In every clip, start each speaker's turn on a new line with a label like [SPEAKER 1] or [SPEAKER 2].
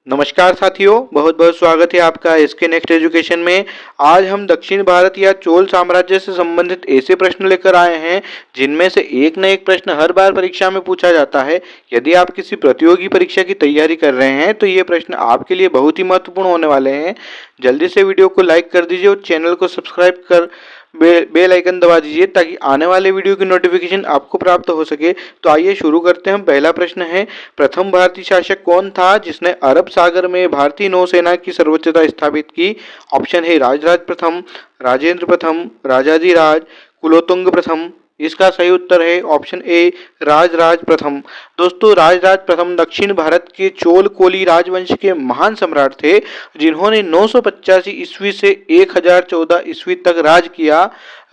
[SPEAKER 1] नमस्कार साथियों, बहुत बहुत स्वागत है आपका एसके नेक्स्ट एजुकेशन में। आज हम दक्षिण भारत या चोल साम्राज्य से संबंधित ऐसे प्रश्न लेकर आए हैं जिनमें से एक न एक प्रश्न हर बार परीक्षा में पूछा जाता है। यदि आप किसी प्रतियोगी परीक्षा की तैयारी कर रहे हैं तो ये प्रश्न आपके लिए बहुत ही महत्वपूर्ण होने वाले हैं। जल्दी से वीडियो को लाइक कर दीजिए और चैनल को सब्सक्राइब कर बेल आइकन दबा दीजिए ताकि आने वाले वीडियो की नोटिफिकेशन आपको प्राप्त हो सके। तो आइए शुरू करते हैं। पहला प्रश्न है, प्रथम भारतीय शासक कौन था जिसने अरब सागर में भारतीय नौसेना की सर्वोच्चता स्थापित की? ऑप्शन है राजराज प्रथम, राजेंद्र प्रथम, राजाधिराज, कुलोत्तुंग प्रथम। इसका सही उत्तर है ऑप्शन ए राजराज प्रथम। दोस्तों, राजराज प्रथम दक्षिण भारत के चोल कोली राजवंश के महान सम्राट थे जिन्होंने 985 ईस्वी से 1014 ईस्वी तक राज किया।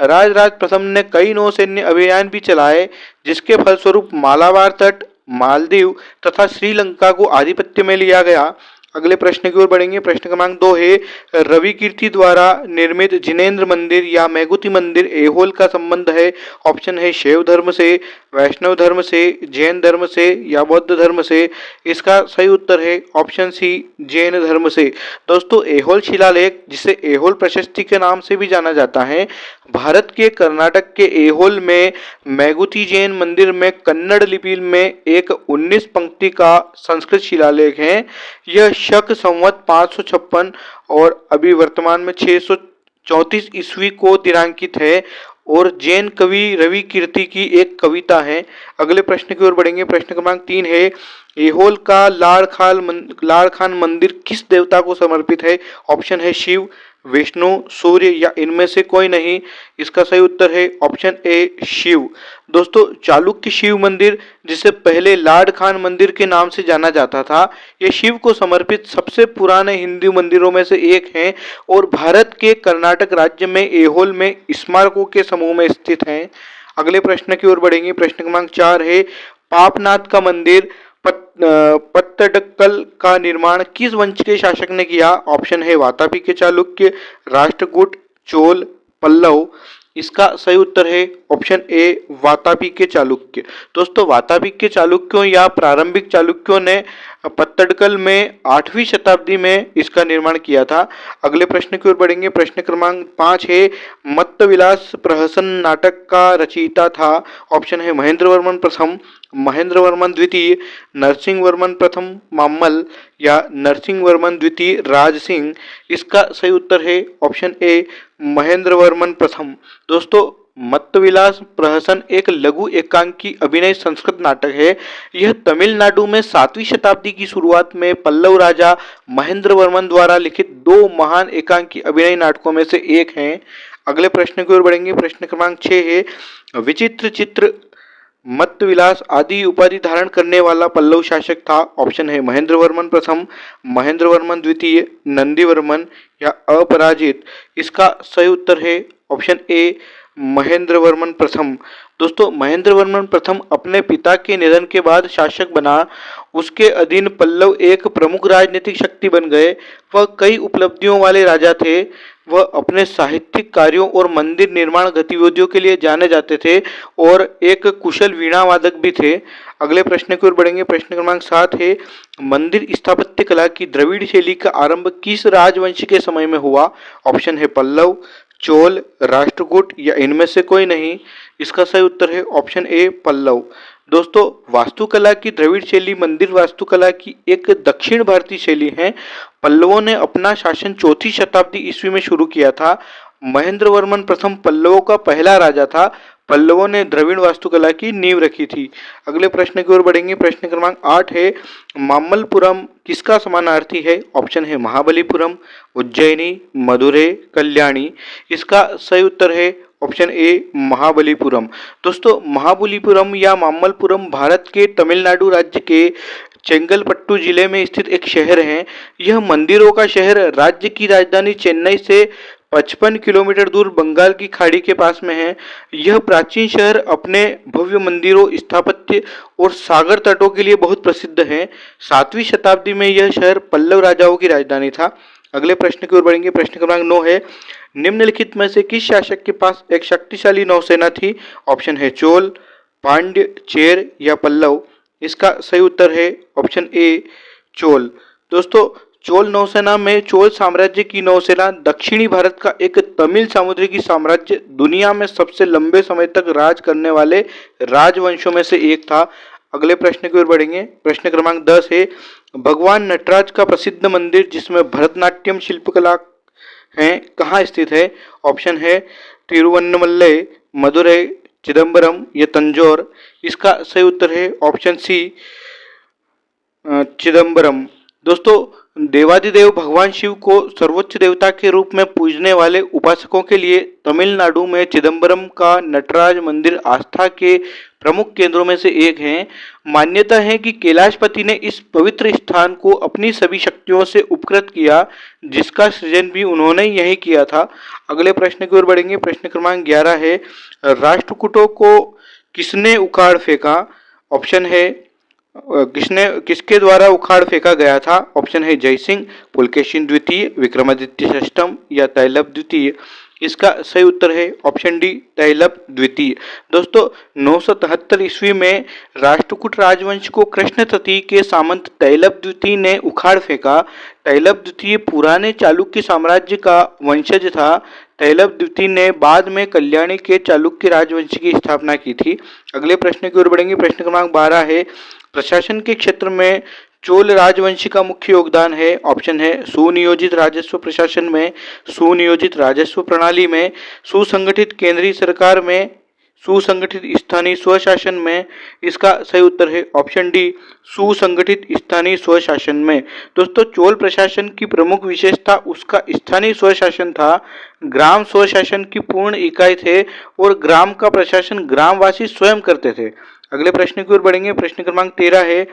[SPEAKER 1] राजराज प्रथम ने कई नौसैन्य अभियान भी चलाए जिसके फलस्वरूप मालाबार तट, मालदीव तथा श्रीलंका को आधिपत्य में लिया गया। अगले प्रश्न की ओर बढ़ेंगे। प्रश्न क्रमांक 2 है, रवि कीर्ति द्वारा निर्मित जिनेंद्र मंदिर या मैगुती मंदिर ऐहोल का संबंध है? ऑप्शन है शैव धर्म से, वैष्णव धर्म से, जैन धर्म से या बौद्ध धर्म से। इसका सही उत्तर है ऑप्शन सी जैन धर्म से। दोस्तों, ऐहोल शिलालेख जिसे ऐहोल प्रशस्ति के नाम से भी जाना जाता है, भारत के कर्नाटक के ऐहोल में मैगुती जैन मंदिर में कन्नड़ लिपि में एक 19 पंक्ति का संस्कृत शिलालेख है। यह शक संवत 556 और अभी वर्तमान में 634 ईस्वी को दिनांकित है और जैन कवि रवि कीर्ति की एक कविता है। अगले प्रश्न की ओर बढ़ेंगे। प्रश्न क्रमांक 3 है, ऐहोल का लाड़खान मंदिर किस देवता को समर्पित है? ऑप्शन है शिव, विष्णु, सूर्य या इनमें से कोई नहीं। इसका सही उत्तर है ऑप्शन ए शिव। दोस्तों, चालुक्य शिव मंदिर जिसे पहले लाड खान मंदिर के नाम से जाना जाता था, यह शिव को समर्पित सबसे पुराने हिंदू मंदिरों में से एक है और भारत के कर्नाटक राज्य में ऐहोल में स्मारकों के समूह में स्थित है। अगले प्रश्न की ओर बढ़ेंगे। प्रश्न क्रमांक 4 है, पापनाथ का मंदिर पत्तडकल का निर्माण किस वंश के शासक ने किया? ऑप्शन है वातापी के चालुक्य, राष्ट्रकूट, चोल, पल्लव। इसका सही उत्तर है ऑप्शन ए वातापी के चालुक्य। दोस्तों, वातापी के चालुक्यों या प्रारंभिक चालुक्यों ने पत्तडकल में 8वीं शताब्दी में इसका निर्माण किया था। अगले प्रश्न की ओर बढ़ेंगे। प्रश्न क्रमांक 5 है, मत्तविलास प्रहसन नाटक का रचयिता था? ऑप्शन है महेंद्र वर्मन प्रथम, महेंद्र वर्मन द्वितीय, नरसिंह वर्मन प्रथम मामल या नरसिंह वर्मन द्वितीय राज सिंह। इसका सही उत्तर है ऑप्शन ए महेंद्र वर्मन प्रथम। दोस्तों, मत्तविलास प्रहसन एक लघु एकांकी अभिनय संस्कृत नाटक है। यह तमिलनाडु में 7वीं शताब्दी की शुरुआत में पल्लव राजा महेंद्र वर्मन द्वारा लिखित 2 महान एकांकी अभिनय नाटकों में से एक है। अगले प्रश्न की ओर बढ़ेंगे। प्रश्न क्रमांक 6 है, विचित्र चित्र, मत्तविलास आदि उपाधि धारण करने वाला पल्लव शासक था? ऑप्शन है महेंद्र वर्मन प्रथम, महेंद्र वर्मन द्वितीय, नंदी वर्मन या अपराजित। इसका सही उत्तर है ऑप्शन ए महेंद्र वर्मन प्रथम। दोस्तों, महेंद्र वर्मन प्रथम अपने पिता के निधन के बाद शासक बना। उसके अधीन पल्लव एक प्रमुख राजनीतिक शक्ति बन गए। वह कई उपलब्धियों वाले राजा थे। वह अपने साहित्यिक कार्यों और मंदिर निर्माण गतिविधियों के लिए जाने जाते थे और एक कुशल वीणा वादक भी थे। अगले प्रश्न की ओर बढ़ेंगे। प्रश्न क्रमांक 7 है, मंदिर स्थापत्य कला की द्रविड़ शैली का आरंभ किस राजवंश के समय में हुआ? ऑप्शन है पल्लव, चोल, राष्ट्रकूट या इनमें से कोई नहीं। इसका सही उत्तर है ऑप्शन ए पल्लव। दोस्तों, वास्तुकला की द्रविड़ शैली मंदिर वास्तुकला की एक दक्षिण भारतीय शैली है। पल्लवों ने अपना शासन 4वीं शताब्दी ईस्वी में शुरू किया था। महेंद्र वर्मन प्रथम पल्लवों का पहला राजा था। पल्लवों ने द्रविड़ वास्तुकला की नींव रखी थी। अगले प्रश्न की ओर बढ़ेंगे। प्रश्न क्रमांक 8 है, मामल्लपुरम किसका समानार्थी है? ऑप्शन है महाबलीपुरम, उज्जैनी, मदुरै, कल्याणी। इसका सही उत्तर है ऑप्शन ए महाबलीपुरम। दोस्तों, महाबलीपुरम या मामल्लपुरम भारत के तमिलनाडु राज्य के चेंगलपट्टू जिले में स्थित एक शहर है। यह मंदिरों का शहर राज्य की राजधानी चेन्नई से 55 किलोमीटर दूर बंगाल की खाड़ी के पास में है। यह प्राचीन शहर अपने भव्य मंदिरों, स्थापत्य और सागर तटों के लिए बहुत प्रसिद्ध है। 7वीं शताब्दी में यह शहर पल्लव राजाओं की राजधानी था। अगले प्रश्न की ओर बढ़ेंगे। प्रश्न क्रमांक 9 है, निम्नलिखित में से किस शासक के पास एक शक्तिशाली नौसेना थी? ऑप्शन है चोल, पांड्य, चेर या पल्लव। इसका सही उत्तर है ऑप्शन ए चोल। दोस्तों चोल नौसेना में चोल साम्राज्य की नौसेना दक्षिणी भारत का एक तमिल सामुद्रिक साम्राज्य दुनिया में सबसे लंबे समय तक राज करने वाले राजवंशों में से एक था। अगले प्रश्न की ओर बढ़ेंगे। प्रश्न क्रमांक 10 है, भगवान नटराज का प्रसिद्ध मंदिर जिसमें भरतनाट्यम शिल्पकला है कहाँ स्थित है? ऑप्शन है तिरुवन्नमलई, मदुरई, चिदम्बरम या तंजौर। इसका सही उत्तर है ऑप्शन सी चिदम्बरम। दोस्तों देवादिदेव भगवान शिव को सर्वोच्च देवता के रूप में पूजने वाले उपासकों के लिए तमिलनाडु में चिदम्बरम का नटराज मंदिर आस्था के प्रमुख केंद्रों में से एक है। मान्यता है कि कैलाशपति ने इस पवित्र स्थान को अपनी सभी शक्तियों से उपकृत किया, जिसका सृजन भी उन्होंने यही किया था। अगले प्रश्न की ओर बढ़ेंगे। प्रश्न क्रमांक 11 है, राष्ट्रकूटों को किसने उखाड़ फेंका? ऑप्शन है किसके द्वारा उखाड़ फेंका गया था? ऑप्शन है जयसिंह, पुलकेशिन द्वितीय, विक्रमादित्य षष्ठम या तैलप द्वितीय। इसका सही उत्तर है ऑप्शन डी तैलप द्वितीय। दोस्तों 973 ईस्वी में राष्ट्रकूट राजवंश को कृष्ण तृतीय के सामंत तैलप द्वितीय ने उखाड़ फेंका। तैलप द्वितीय पुराने चालुक्य साम्राज्य का वंशज था। तैलप द्वितीय ने बाद में कल्याणी के चालुक्य राजवंश की स्थापना की थी। अगले प्रश्न की ओर बढ़ेंगे। प्रश्न क्रमांक 12 है, प्रशासन के क्षेत्र में चोल राजवंशी का मुख्य योगदान है। ऑप्शन है सुनियोजित राजस्व प्रशासन में, सुनियोजित राजस्व प्रणाली में, सुसंगठित केंद्रीय सरकार में, सुसंगठित स्थानीय स्वशासन में। इसका सही उत्तर है ऑप्शन डी सुसंगठित स्थानीय स्वशासन में। दोस्तों चोल प्रशासन की प्रमुख विशेषता उसका स्थानीय स्वशासन था। ग्राम स्वशासन की पूर्ण इकाई थे और ग्राम का प्रशासन ग्रामवासी स्वयं करते थे। अगले प्रश्न की ओर बढ़ेंगे। प्रश्न क्रमांक 13 है,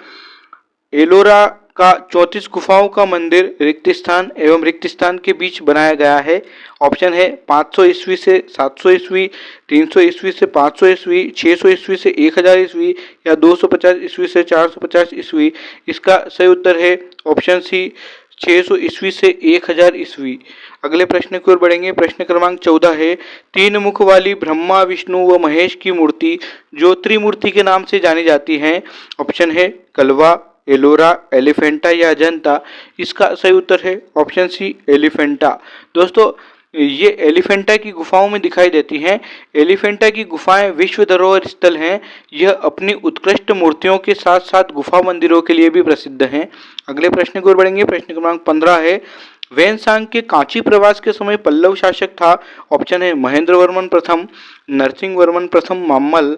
[SPEAKER 1] एलोरा का 34 गुफाओं का मंदिर रिक्त स्थान एवं रिक्त स्थान के बीच बनाया गया है। ऑप्शन है 500 ईस्वी से 700 ईस्वी, 300 ईस्वी से 500 ईस्वी, 600 ईस्वी से 1000 ईस्वी या 250 ईस्वी से 450 ईस्वी। इसका सही उत्तर है ऑप्शन सी 600 ईस्वी से 1000 ईस्वी। अगले प्रश्न की ओर बढ़ेंगे। प्रश्न क्रमांक 14 है, तीन मुख वाली ब्रह्मा विष्णु व महेश की मूर्ति जो त्रिमूर्ति के नाम से जानी जाती है। ऑप्शन है कलवा, एलोरा, एलिफेंटा या अजंता। इसका सही उत्तर है ऑप्शन सी एलिफेंटा। दोस्तों ये एलिफेंटा की गुफाओं में दिखाई देती हैं। एलिफेंटा की गुफाएं विश्व धरोहर स्थल हैं। यह अपनी उत्कृष्ट मूर्तियों के साथ साथ गुफा मंदिरों के लिए भी प्रसिद्ध हैं। अगले प्रश्न की ओर बढ़ेंगे। प्रश्न क्रमांक 15 है, वैनसांग के कांची प्रवास के समय पल्लव शासक था। ऑप्शन है महेंद्र वर्मन प्रथम, नरसिंह वर्मन प्रथम मामल,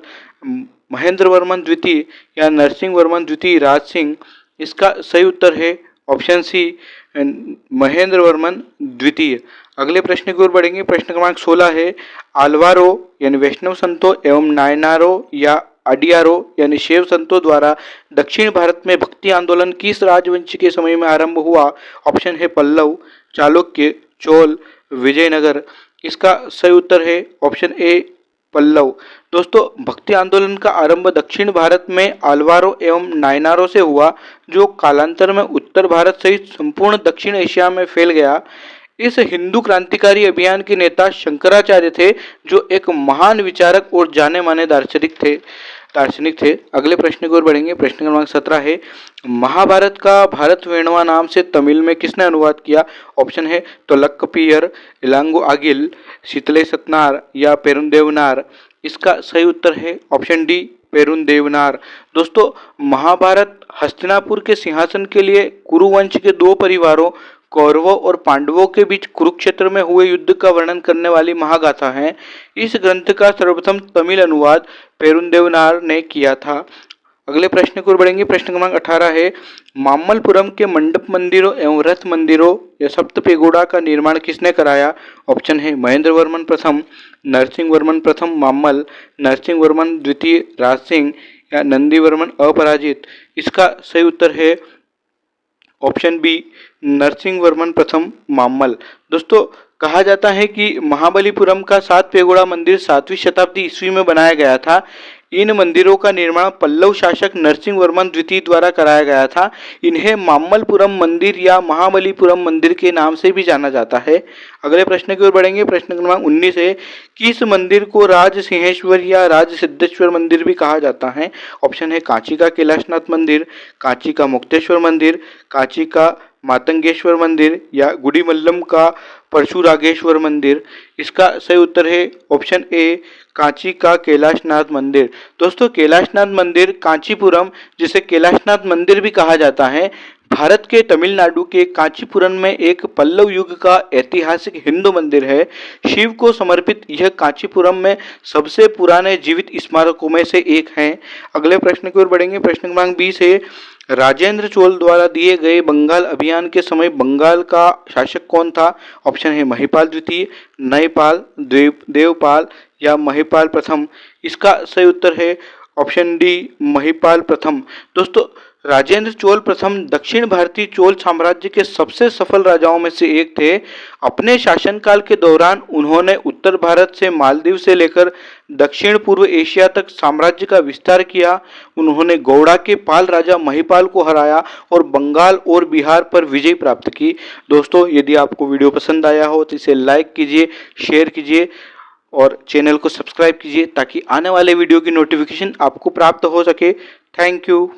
[SPEAKER 1] महेंद्र वर्मन द्वितीय या नरसिंह वर्मन द्वितीय राज सिंह। इसका सही उत्तर है ऑप्शन सी महेंद्र वर्मन द्वितीय। अगले प्रश्न की ओर बढ़ेंगे। प्रश्न क्रमांक 16 है, आलवारो यानी वैष्णव संतों एवं नायनारो या अडियारो यानी शैव संतों द्वारा दक्षिण भारत में भक्ति आंदोलन किस राजवंश के समय में आरंभ हुआ? ऑप्शन है पल्लव, चालुक्य, चोल, विजयनगर। इसका सही उत्तर है ऑप्शन ए पल्लव। दोस्तों भक्ति आंदोलन का आरंभ दक्षिण भारत में आलवारों एवं नायनारों से हुआ, जो कालांतर में उत्तर भारत सहित संपूर्ण दक्षिण एशिया में फैल गया। इस हिंदू क्रांतिकारी अभियान के नेता शंकराचार्य थे, जो एक महान विचारक और जाने माने दार्शनिक थे। अगले प्रश्न की ओर बढ़ेंगे। प्रश्न क्रमांक 17 है, महाभारत का भारत वेणवा नाम से तमिल में किसने अनुवाद किया? ऑप्शन है तोलक्कपियर, इलांगो आगिल, शीतले सतनार या पेरुंदेवनार। इसका सही उत्तर है ऑप्शन डी पेरुंदेवनार। दोस्तों महाभारत हस्तिनापुर के सिंहासन के लिए कुरुवंश के दो परिवारों कौरवों और पांडवों के बीच कुरुक्षेत्र में हुए युद्ध का वर्णन करने वाली महागाथा है। इस ग्रंथ का सर्वप्रथम तमिल अनुवाद पेरुंदेवनार ने किया था। अगले प्रश्न की ओर बढ़ेंगे। प्रश्न क्रमांक 18 है, मामल्लपुरम के मंडप मंदिरों एवं रथ मंदिरों या सप्त पेगोड़ा का निर्माण किसने कराया? ऑप्शन है महेंद्र वर्मन प्रथम, नरसिंह वर्मन प्रथम मामल, नरसिंह वर्मन द्वितीय राज सिंह या नंदी वर्मन अपराजित। इसका सही उत्तर है ऑप्शन बी नरसिंह वर्मन प्रथम मामल। दोस्तों कहा जाता है कि महाबलीपुरम का 7 पेगोड़ा मंदिर 7वीं शताब्दी ईस्वी में बनाया गया था। इन मंदिरों का निर्माण पल्लव शासक नरसिंह वर्मन द्वितीय द्वारा कराया गया था। इन्हें मामल्लपुरम मंदिर या महाबलीपुरम मंदिर के नाम से भी जाना जाता है। अगले प्रश्न की ओर बढ़ेंगे। प्रश्न क्रमांक 19 है, किस मंदिर को राज सिंहेश्वर या राज सिद्धेश्वर मंदिर भी कहा जाता है? ऑप्शन है कांची का कैलाशनाथ मंदिर, कांची का मुक्तेश्वर मंदिर, कांची का मातंगेश्वर मंदिर या गुड़ीमल्लम का परशुरागेश्वर मंदिर? इसका सही उत्तर है ऑप्शन ए कांची का कैलाशनाथ मंदिर। दोस्तों कैलाशनाथ मंदिर कांचीपुरम, जिसे कैलाशनाथ मंदिर भी कहा जाता है, भारत के तमिलनाडु के कांचीपुरम में एक पल्लव युग का ऐतिहासिक हिंदू मंदिर है। शिव को समर्पित यह कांचीपुरम में सबसे पुराने जीवित स्मारकों में से एक है। अगले प्रश्न की ओर बढ़ेंगे। प्रश्न क्रमांक 20 है, राजेंद्र चोल द्वारा दिए गए बंगाल अभियान के समय बंगाल का शासक कौन था? ऑप्शन है महिपाल द्वितीय, नयपाल, देवपाल या महिपाल प्रथम। इसका सही उत्तर है ऑप्शन डी महिपाल प्रथम। दोस्तों राजेंद्र चोल प्रथम दक्षिण भारतीय चोल साम्राज्य के सबसे सफल राजाओं में से एक थे। अपने शासनकाल के दौरान उन्होंने उत्तर भारत से मालदीव से लेकर दक्षिण पूर्व एशिया तक साम्राज्य का विस्तार किया। उन्होंने गौड़ा के पाल राजा महिपाल को हराया और बंगाल और बिहार पर विजय प्राप्त की। दोस्तों यदि आपको वीडियो पसंद आया हो तो इसे लाइक कीजिए, शेयर कीजिए और चैनल को सब्सक्राइब कीजिए ताकि आने वाले वीडियो की नोटिफिकेशन आपको प्राप्त हो सके। Thank you.